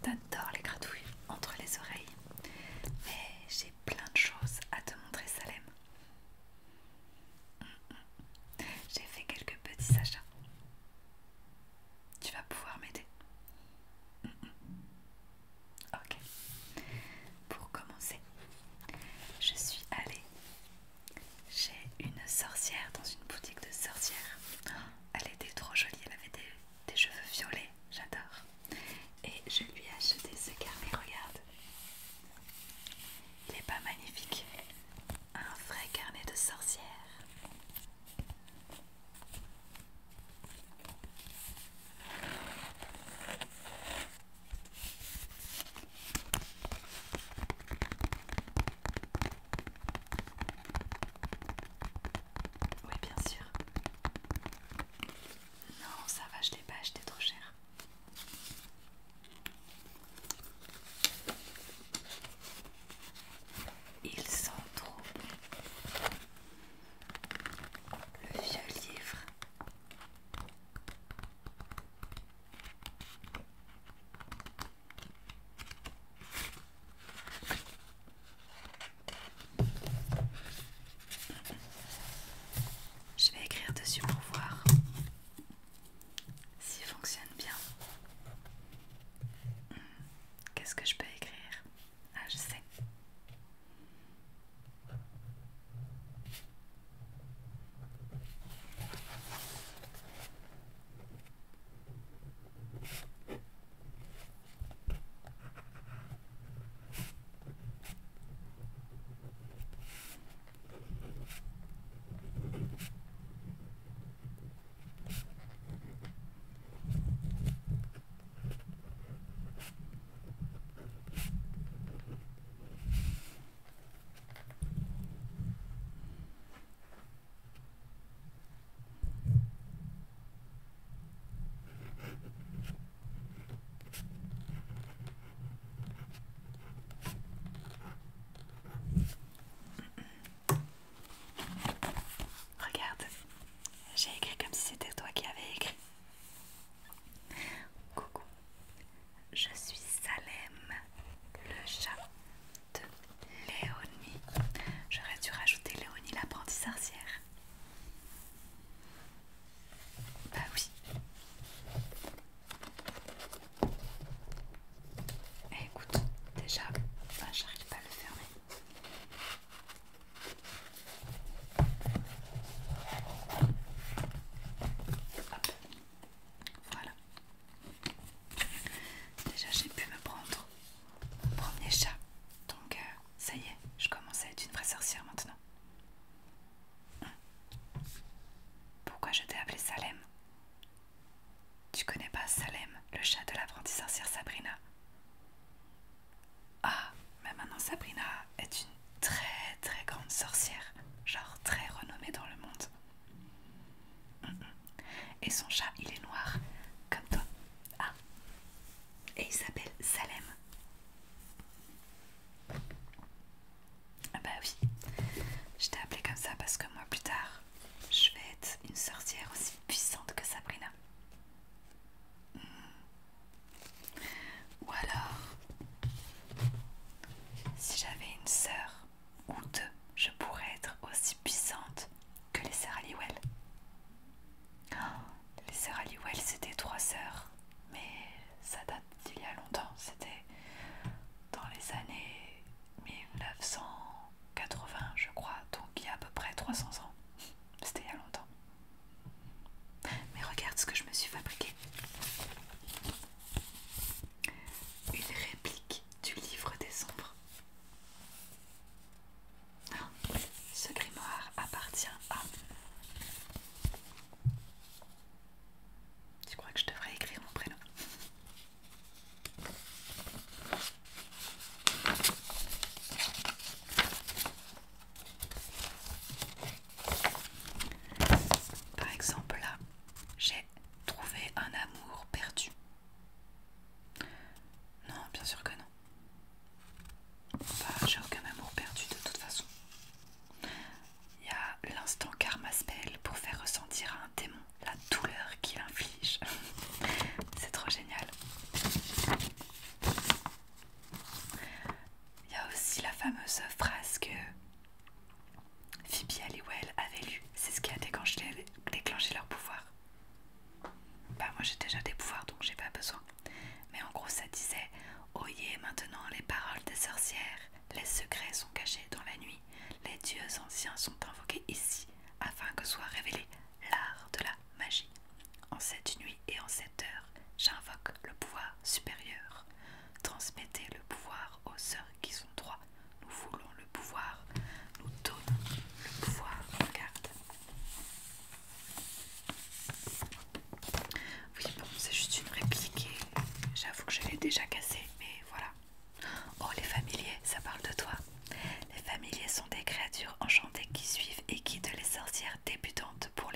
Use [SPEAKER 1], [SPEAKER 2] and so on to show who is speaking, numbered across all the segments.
[SPEAKER 1] T'adores les gratouilles entre les oreilles. Mais j'ai plein de choses à te montrer, Salem. J'ai fait quelques petits achats. Tu vas pouvoir m'aider. Ok. Pour commencer, je suis allée chez une sorcière dans une boutique de sorcières. Elle était trop jolie, elle avait des cheveux violets, j'adore. Et je lui ai acheté ce carnet, regarde. Il est pas magnifique? Un vrai carnet de sorcière. Oui, bien sûr. Non, ça va, je l'ai pas acheté trop cher. Ils sont trop bons. Le vieux livre. Je vais écrire dessus pour voir s'il fonctionne bien. Qu'est-ce que je peux écrire? Ah, je sais. Regarde, j'ai écrit comme si c'était toi qui avais écrit. Coucou, je suis Salem, le chat de Léonie. J'aurais dû rajouter Léonie l'apprentie sorcière. Bah oui. Et écoute, déjà, j'arrive pas à le fermer. Hop, voilà. Déjà, j'ai pu me prendre mon premier chat. Donc, ça y est, je commence à être une vraie sorcière maintenant. Pourquoi je t'ai appelé Salem? Tu connais pas Salem, le chat de l'apprentie sorcière Sabrina? Ah, mais maintenant Sabrina est une très très grande sorcière, genre très renommée dans le monde. Et son chat, il est noir, comme toi. Ah, et il s'appelle Salem. Ah bah oui, je t'ai appelé comme ça parce que moi plus tard, je vais être une sorcière aussi puissante que Sabrina. Ou alors, si j'avais une sœur ou deux, je pourrais être aussi puissante que les sœurs Halliwell. Oh, les sœurs Halliwell, c'était 3 sœurs, mais ça date d'il y a longtemps. anciens sont invoqués ici afin que soit révélé l'art de la magie. En cette nuit et en cette heure, j'invoque le pouvoir supérieur. Transmettez le pouvoir aux sœurs qui sont droits. Nous voulons le pouvoir. Nous donnons le pouvoir. Regarde. Oui, bon, c'est juste une réplique et j'avoue que je l'ai déjà cassée, mais voilà. Oh, les familiers, ça parle de toi. Les familiers sont des créatures enchantées qui suivent et guident les sorcières débutantes pour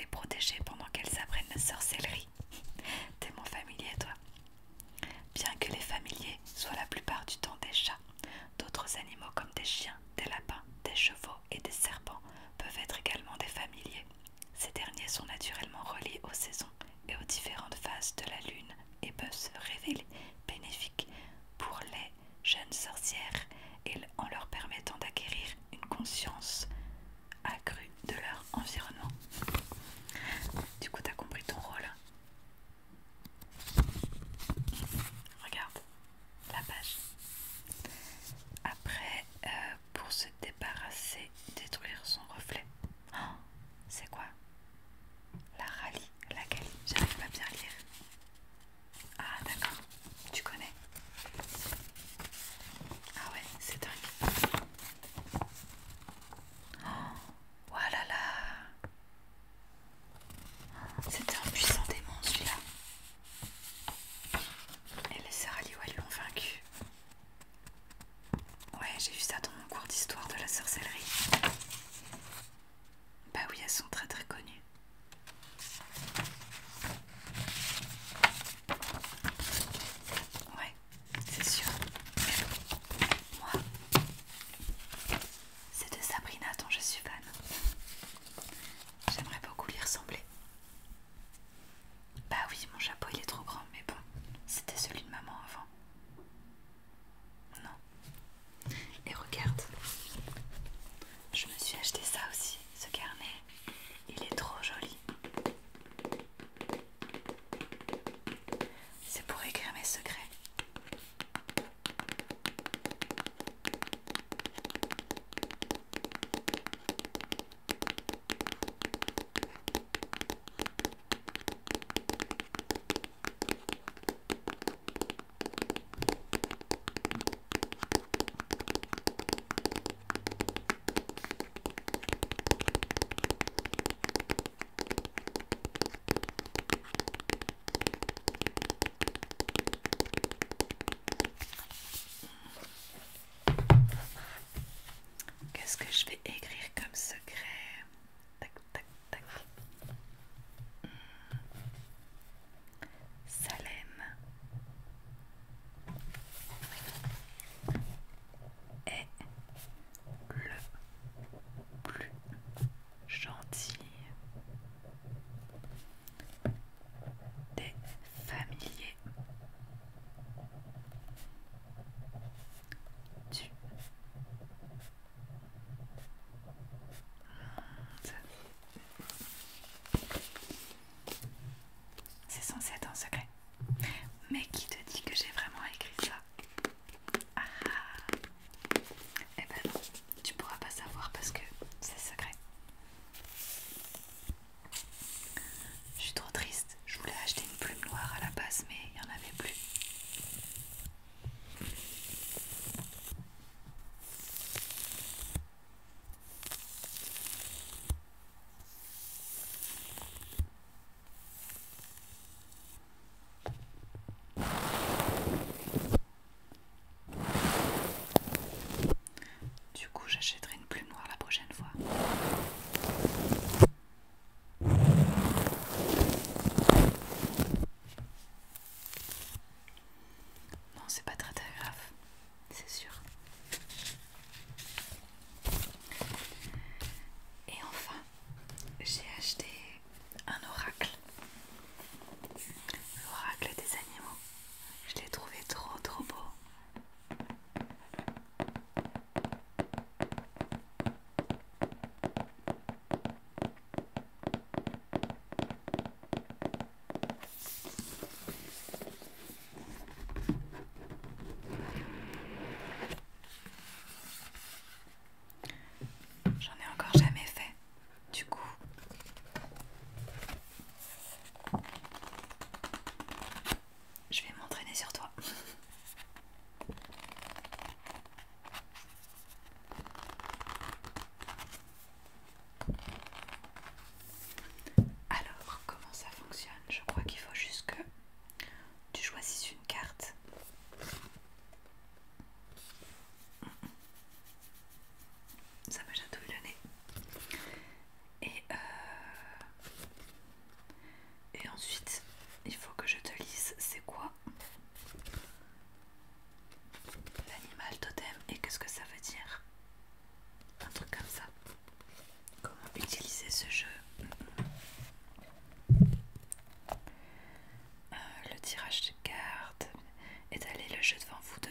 [SPEAKER 1] jeu devant vous de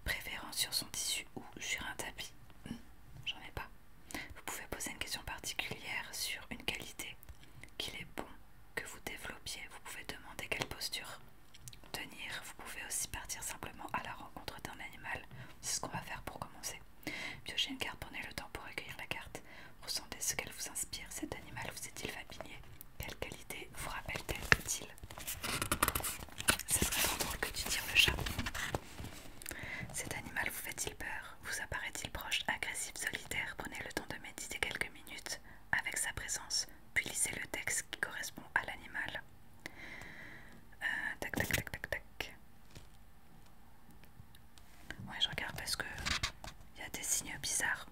[SPEAKER 1] préférence sur son tissu ou sur un tapis. J'en ai pas. Vous pouvez poser une question particulière sur une qualité qu'il est bon que vous développiez. Vous pouvez demander quelle posture tenir. Vous pouvez aussi partir simplement à la rencontre d'un animal. C'est ce qu'on va faire pour commencer. Piochez une carte, prenez le temps pour accueillir la carte. Ressentez ce qu'elle vous inspire. Cet animal vous est-il familier? Quelle qualité vous rappelle-t-elle? Ça serait trop drôle que tu tires le chat. Cet animal vous fait-il peur? Vous apparaît-il proche, agressif, solitaire? Prenez le temps de méditer quelques minutes avec sa présence, puis lisez le texte qui correspond à l'animal. Tac tac tac tac tac. Ouais, je regarde parce que il y a des signes bizarres.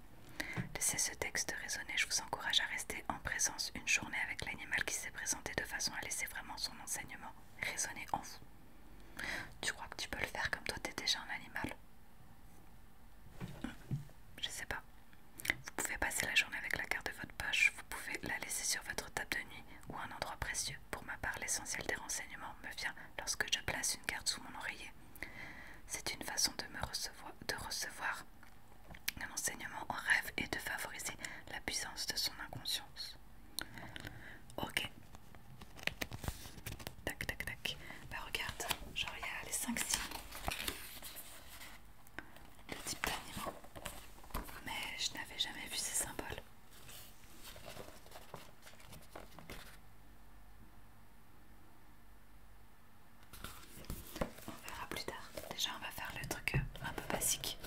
[SPEAKER 1] Laissez ce texte résonner. Je vous encourage à rester en présence une journée avec l'animal qui s'est présenté de façon à laisser vraiment son enseignement résonner en vous. Tu crois que tu peux le faire comme toi t'es déjà un animal? Je sais pas. Vous pouvez passer la journée avec la carte de votre poche. Vous pouvez la laisser sur votre table de nuit ou un endroit précieux. Pour ma part, l'essentiel des renseignements me vient lorsque je place une carte sous mon oreiller. C'est une façon de recevoir un enseignement en rêve et de favoriser la puissance de son inconscience. Ok. Tac tac tac. Bah regarde, genre il y a les 5 signes de type d'animaux. Mais je n'avais jamais vu ces symboles. On verra plus tard. Déjà on va faire le truc un peu basique.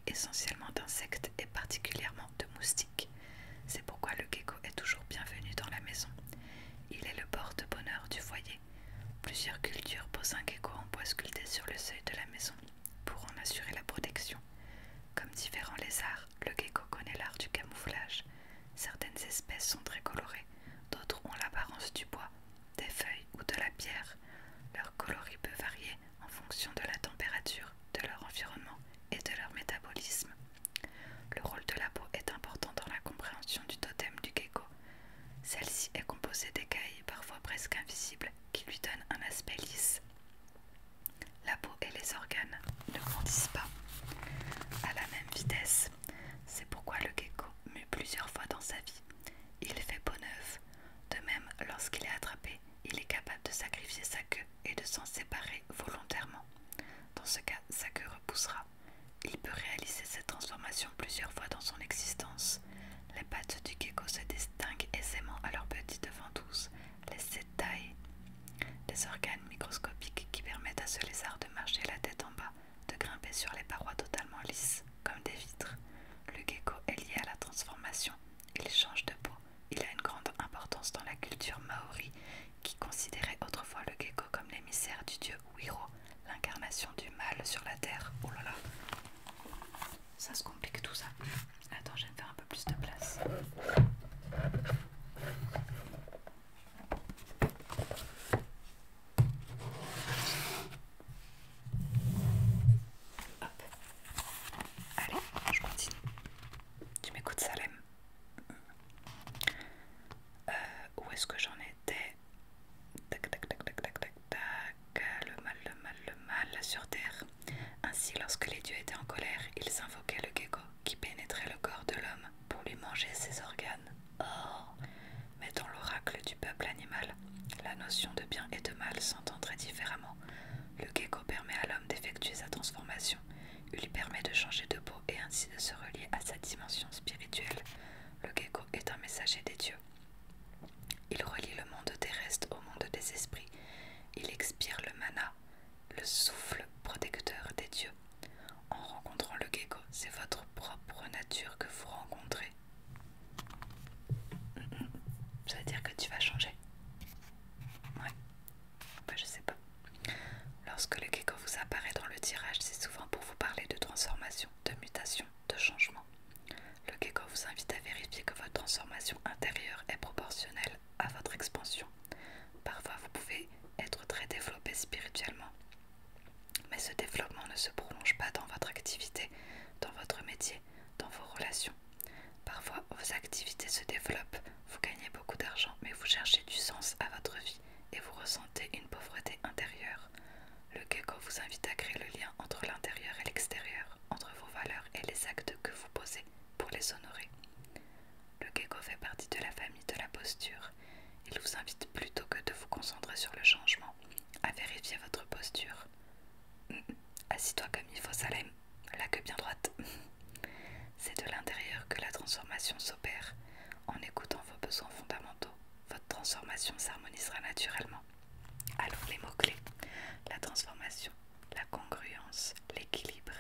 [SPEAKER 1] essentiellement d'insectes et particulièrement de moustiques. C'est pourquoi le gecko est toujours bienvenu dans la maison. Il est le porte-bonheur du foyer. Plusieurs cultures posent un gecko en bois sculpté sur le seuil de la maison pour en assurer la protection. Comme différents lézards, le gecko connaît l'art du camouflage. Certaines espèces sont très colorées, d'autres ont l'apparence du bois, des feuilles ou de la pierre. Leur coloris peut varier en fonction de la température, de leur environnement et de leur métabolisme. Le rôle de la peau est important dans la compréhension du totem du gecko. Celle-ci est composée d'écailles parfois presque invisibles qui lui donnent un aspect lisse. La peau et les organes ne grandissent pas à la même vitesse. C'est pourquoi le gecko mue plusieurs fois dans sa vie. Il fait peau neuve. De même, lorsqu'il est attrapé, il est capable de sacrifier sa queue et de s'en séparer volontairement. Dans ce cas, sa queue repoussera. Il peut réaliser cette transformation plusieurs fois dans son existence. Les pattes du gecko se distinguent aisément à leur petite ventouse, les setae, des organes microscopiques qui permettent à ce lézard de marcher la tête en bas, de grimper sur les parois totalement lisses, comme des vitres. Le gecko est lié à la transformation. Il change de peau. Il a une grande importance dans la culture maori, qui considérait autrefois le gecko comme l'émissaire du dieu Wiro, l'incarnation du mal sur la terre. Oh là là, ça se complique tout ça. Attends, je vais me faire un peu plus de place. Hop. Allez, je continue. Tu m'écoutes, Salem? Où est-ce que j'en étais? Tac, tac, tac, tac, tac, tac, tac. Le mal sur terre. Ainsi, lorsque les dieux étaient en colère, ils invoquaient le gecko qui pénétrait le corps de l'homme pour lui manger ses organes. Oh! Mais dans l'oracle du peuple animal, la notion de bien et de mal s'entend très différemment. Le gecko permet à l'homme d'effectuer sa transformation. Il lui permet de changer de peau et ainsi de se relier à sa dimension spirituelle. Le gecko est un messager des dieux. Il relie le monde terrestre au monde des esprits. Il expire le mana, le souffle protecteur des dieux. En rencontrant le gecko, c'est votre propre nature que vous rencontrez. Ça veut dire que tu vas changer? Ouais. Bah, je sais pas. Lorsque le gecko vous apparaît dans le tirage, c'est souvent pour vous parler de transformation, de mutation, de changement. Le gecko vous invite à vérifier que votre transformation intérieure est proportionnelle à votre expansion. Parfois, vous pouvez être très développé spirituellement, mais ce développement ne se prolonge pas dans votre activité, dans votre métier, dans vos relations. Parfois, vos activités se développent, vous gagnez beaucoup d'argent, mais vous cherchez du sens à votre vie et vous ressentez une pauvreté intérieure. Le gecko vous invite à créer le lien entre l'intérieur et l'extérieur, entre vos valeurs et les actes que vous posez pour les honorer. Le gecko fait partie de la famille de la posture. Il vous invite plutôt que de vous concentrer sur le changement, à vérifier votre posture. Assis-toi comme il faut, Salem, la queue bien droite. C'est de l'intérieur que la transformation s'opère. En écoutant vos besoins fondamentaux, votre transformation s'harmonisera naturellement. Alors les mots-clés: la transformation, la congruence, l'équilibre,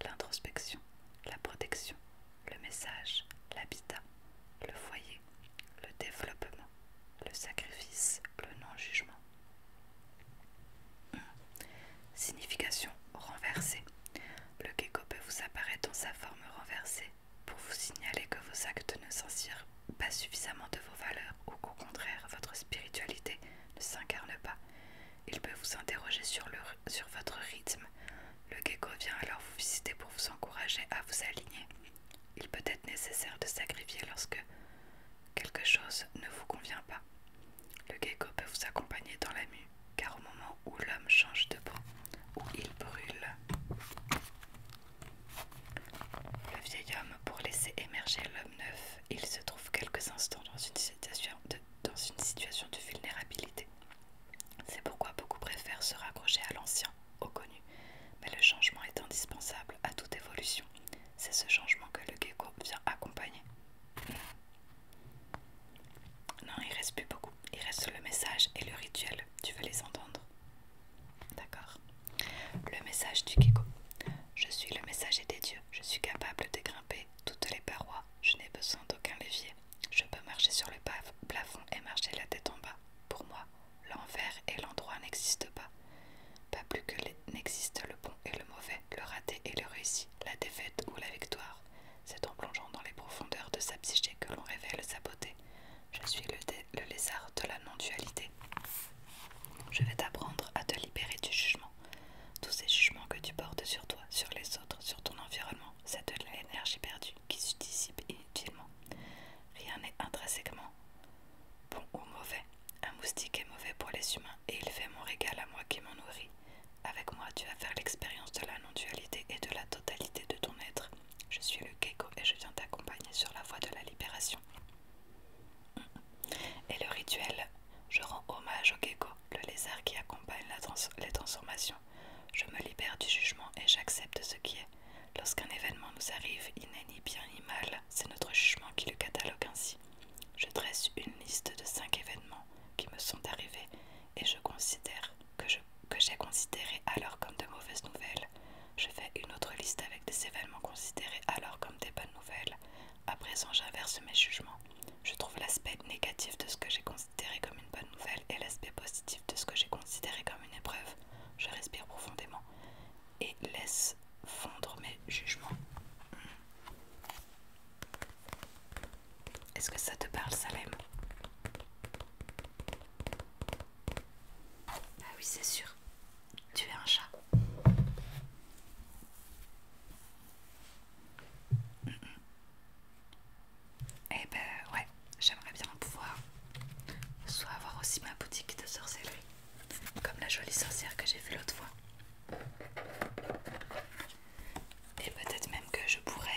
[SPEAKER 1] l'introspection, la protection, le message, l'habitat, le foyer, le développement, le sacrifice, le non-jugement. Signification renversée. Le gecko peut vous apparaître dans sa forme renversée pour vous signaler que vos actes ne s'inspirent pas suffisamment de vos valeurs ou qu'au contraire votre spiritualité ne s'incarne pas. Il peut vous interroger sur votre rythme. Le gecko vient alors vous visiter pour vous encourager à vous aligner. Il peut être nécessaire de sacrifier lorsque quelque chose ne vous convient pas. Le gecko peut vous accompagner dans la mue, car au moment où l'homme change de peau, où il brûle, le vieil homme, pour laisser émerger l'homme neuf, il se trouve quelques instants dans une situation de vulnérabilité. C'est pourquoi beaucoup préfèrent se raccrocher à l'ancien, au connu. Mais le changement est indispensable à toute évolution. C'est ce changement que le gecko vient accompagner. Non, il reste plus beaucoup. Il reste le message et le rituel. Tu veux les entendre? D'accord. Le message du
[SPEAKER 2] considérées alors comme des bonnes nouvelles. À présent, j'inverse mes jugements. Je trouve l'aspect négatif de ce que j'ai considéré comme une bonne nouvelle et l'aspect positif de ce que j'ai considéré comme une épreuve. Je respire profondément et laisse fondre mes jugements. Est-ce que ça te parle, Salem?
[SPEAKER 1] Ah oui, c'est sûr. Tu es un chat. Eh ben ouais, j'aimerais bien pouvoir soit avoir aussi ma boutique de sorcellerie, comme la jolie sorcière que j'ai vue l'autre fois. Et peut-être même que je pourrais